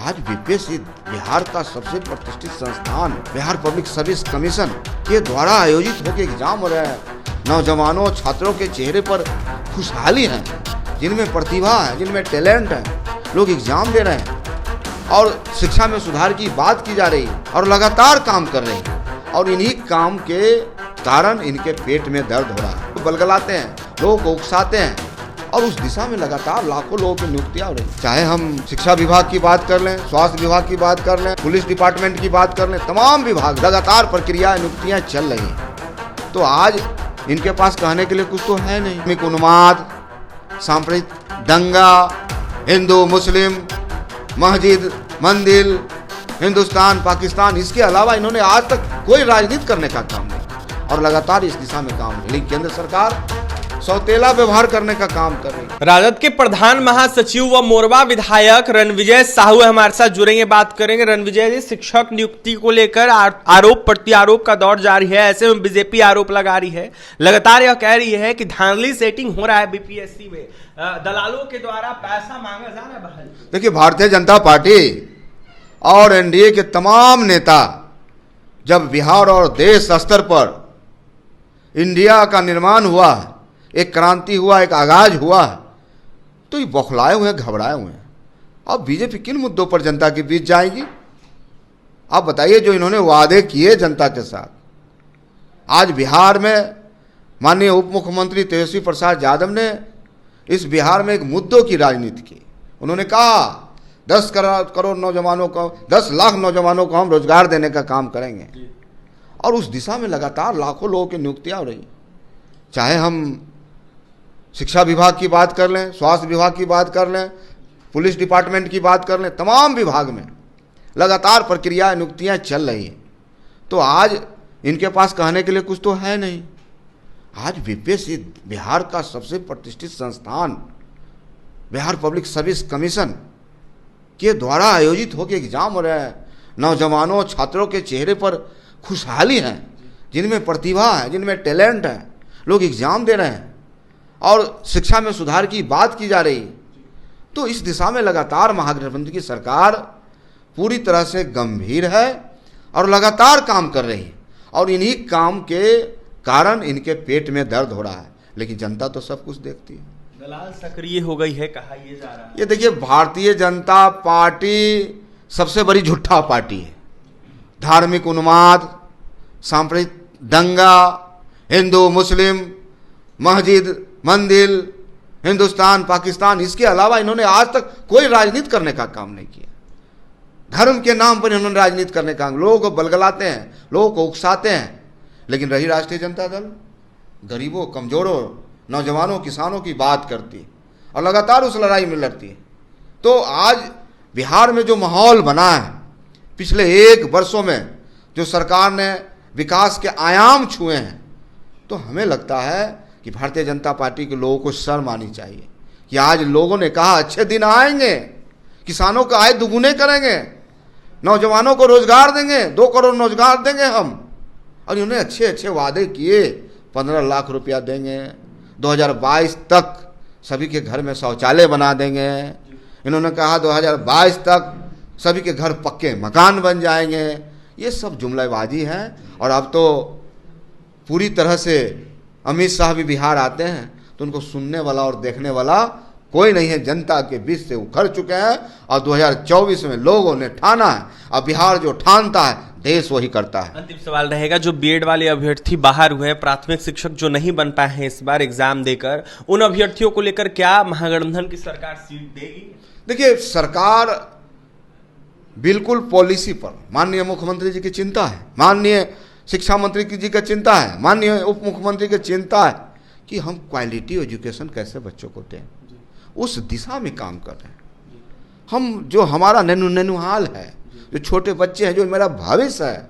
आज बीपीएससी बिहार का सबसे प्रतिष्ठित संस्थान बिहार पब्लिक सर्विस कमीशन के द्वारा आयोजित होकर एग्जाम हो रहे हैं। नौजवानों छात्रों के चेहरे पर खुशहाली है, जिनमें प्रतिभा है, जिनमें टैलेंट है, लोग एग्जाम दे रहे हैं और शिक्षा में सुधार की बात की जा रही है और लगातार काम कर रही है। और इन्हीं काम के कारण इनके पेट में दर्द हो रहा है, बलगलाते हैं, लोगों को उकसाते हैं और उस दिशा में लगातार लाखों लोगों की नियुक्तियां हो रही। चाहे हम शिक्षा विभाग की बात कर लें, स्वास्थ्य विभाग की बात कर लें, पुलिस डिपार्टमेंट की बात कर लें, तमाम विभाग लगातार प्रक्रिया नियुक्तियां चल रही हैं। तो आज इनके पास कहने के लिए कुछ तो है नहीं। धार्मिक उन्माद, सांप्रदायिक दंगा, हिंदू मुस्लिम, मस्जिद मंदिर, हिंदुस्तान पाकिस्तान, इसके अलावा इन्होंने आज तक कोई राजनीति करने का काम नहीं और लगातार इस दिशा में काम है। लेकिन केंद्र सरकार सौतेला व्यवहार करने का काम कर रही है। राजद के प्रधान महासचिव व मोरवा विधायक रणविजय साहू हमारे साथ जुड़ेंगे, बात करेंगे। रणविजय जी, शिक्षक नियुक्ति को लेकर आरोप प्रत्यारोप का दौर जारी है। ऐसे में बीजेपी आरोप लगा रही है, लगातार यह कह रही है कि धांधली सेटिंग हो रहा है बीपीएससी में, दलालों के द्वारा पैसा मांगा जा रहा है। देखिए, भारतीय जनता पार्टी और एनडीए के तमाम नेता जब बिहार और देश स्तर पर इंडिया का निर्माण हुआ, एक क्रांति हुआ, एक आगाज हुआ, तो ये बौखलाए हुए हैं, घबराए हुए हैं। अब बीजेपी किन मुद्दों पर जनता के बीच जाएगी? आप बताइए, जो इन्होंने वादे किए जनता के साथ। आज बिहार में माननीय उप मुख्यमंत्री तेजस्वी प्रसाद यादव ने इस बिहार में एक मुद्दों की राजनीति की। उन्होंने कहा 10 करोड़ नौजवानों को, 10 लाख नौजवानों को हम रोजगार देने का काम करेंगे और उस दिशा में लगातार लाखों लोगों की नियुक्तियां हो रही। चाहे हम शिक्षा विभाग की बात कर लें, स्वास्थ्य विभाग की बात कर लें, पुलिस डिपार्टमेंट की बात कर लें, तमाम विभाग में लगातार प्रक्रिया नियुक्तियां चल रही हैं। तो आज इनके पास कहने के लिए कुछ तो है नहीं। आज बीपीएससी बिहार का सबसे प्रतिष्ठित संस्थान बिहार पब्लिक सर्विस कमीशन के द्वारा आयोजित होकर एग्जाम हो रहे हैं। नौजवानों छात्रों के चेहरे पर खुशहाली है, जिनमें प्रतिभा है, जिनमें टैलेंट है, लोग एग्जाम दे रहे हैं और शिक्षा में सुधार की बात की जा रही है। तो इस दिशा में लगातार महागठबंधन की सरकार पूरी तरह से गंभीर है और लगातार काम कर रही है और इन्हीं काम के कारण इनके पेट में दर्द हो रहा है। लेकिन जनता तो सब कुछ देखती है। दलाल सक्रिय हो गई है, कहा यह जा रहा है। ये देखिए, भारतीय जनता पार्टी सबसे बड़ी झूठा पार्टी है। धार्मिक उन्माद, सांप्रदायिक दंगा, हिंदू मुस्लिम, मस्जिद मंदिर, हिंदुस्तान पाकिस्तान, इसके अलावा इन्होंने आज तक कोई राजनीति करने का काम नहीं किया। धर्म के नाम पर इन्होंने राजनीति करने का, लोगों को बलगलाते हैं, लोगों को उकसाते हैं। लेकिन रही राष्ट्रीय जनता दल, गरीबों, कमजोरों, नौजवानों, किसानों की बात करती है और लगातार उस लड़ाई में लड़ती है। तो आज बिहार में जो माहौल बना है, पिछले 1 वर्षों में जो सरकार ने विकास के आयाम छुए हैं, तो हमें लगता है कि भारतीय जनता पार्टी के लोगों को शर्म आनी चाहिए कि आज लोगों ने कहा अच्छे दिन आएंगे, किसानों का आय दुगुने करेंगे, नौजवानों को रोजगार देंगे, 2 करोड़ रोजगार देंगे हम, और इन्होंने अच्छे अच्छे वादे किए। 15 लाख रुपया देंगे, 2022 तक सभी के घर में शौचालय बना देंगे। इन्होंने कहा 2022 तक सभी के घर पक्के मकान बन जाएंगे। ये सब जुमलाबाजी है। और अब तो पूरी तरह से अमित शाह भी बिहार आते हैं तो उनको सुनने वाला और देखने वाला कोई नहीं है। जनता के बीच से उखड़ चुके हैं और 2024 में लोगों ने ठाना है। अब बिहार जो ठानता है, देश वही करता है। अंतिम सवाल रहेगा, जो बीएड वाले अभ्यर्थी बाहर हुए, प्राथमिक शिक्षक जो नहीं बन पाए हैं इस बार एग्जाम देकर, उन अभ्यर्थियों को लेकर क्या महागठबंधन की सरकार सीट देगी? देखिए, सरकार बिल्कुल पॉलिसी पर, माननीय मुख्यमंत्री जी की चिंता है, माननीय शिक्षा मंत्री जी का चिंता है, माननीय उप मुख्यमंत्री की चिंता है कि हम क्वालिटी एजुकेशन कैसे बच्चों को दें, उस दिशा में काम कर रहे हैं। हम जो हमारा नैनुहाल है, जो छोटे बच्चे हैं, जो मेरा भविष्य है,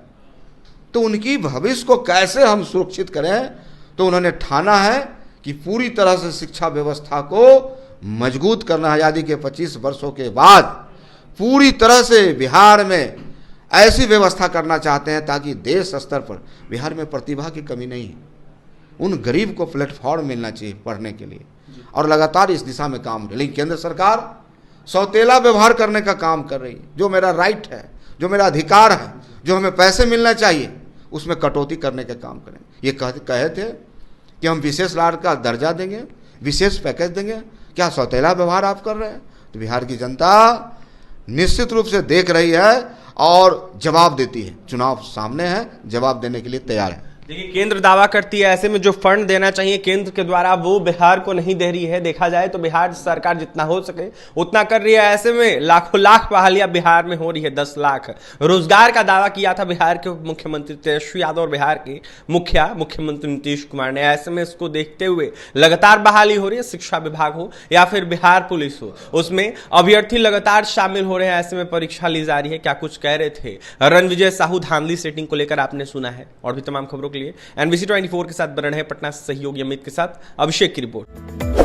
तो उनकी भविष्य को कैसे हम सुरक्षित करें, तो उन्होंने ठाना है कि पूरी तरह से शिक्षा व्यवस्था को मजबूत करना। आज़ादी के 25 वर्षों के बाद पूरी तरह से बिहार में ऐसी व्यवस्था करना चाहते हैं ताकि देश स्तर पर बिहार में प्रतिभा की कमी नहीं है। उन गरीब को प्लेटफॉर्म मिलना चाहिए पढ़ने के लिए और लगातार इस दिशा में काम हो रही है। लेकिन केंद्र सरकार सौतेला व्यवहार करने का काम कर रही है। जो मेरा राइट है, जो मेरा अधिकार है, जो हमें पैसे मिलना चाहिए, उसमें कटौती करने का काम करें। ये कहे थे कि हम विशेष लाभ का दर्जा देंगे, विशेष पैकेज देंगे। क्या सौतेला व्यवहार आप कर रहे हैं? तो बिहार की जनता निश्चित रूप से देख रही है और जवाब देती है। चुनाव सामने है, जवाब देने के लिए तैयार है। देखिए, केंद्र दावा करती है ऐसे में जो फंड देना चाहिए केंद्र के द्वारा वो बिहार को नहीं दे रही है। देखा जाए तो बिहार सरकार जितना हो सके उतना कर रही है। ऐसे में लाखों लाख बहालियां बिहार में हो रही है, 10 लाख रोजगार का दावा किया था बिहार के मुख्यमंत्री तेजस्वी यादव और बिहार के मुख्यमंत्री नीतीश कुमार ने। ऐसे में इसको देखते हुए लगातार बहाली हो रही है। शिक्षा विभाग हो या फिर बिहार पुलिस हो, उसमें अभ्यर्थी लगातार शामिल हो रहे हैं। ऐसे में परीक्षा ली जा रही है। क्या कुछ कह रहे थे रणविजय साहू धांधली सेटिंग को लेकर आपने सुना है। और भी तमाम खबरों के लिए NBC 24 के साथ बने हैं पटना से सहयोगी अमित के साथ अभिषेक की रिपोर्ट।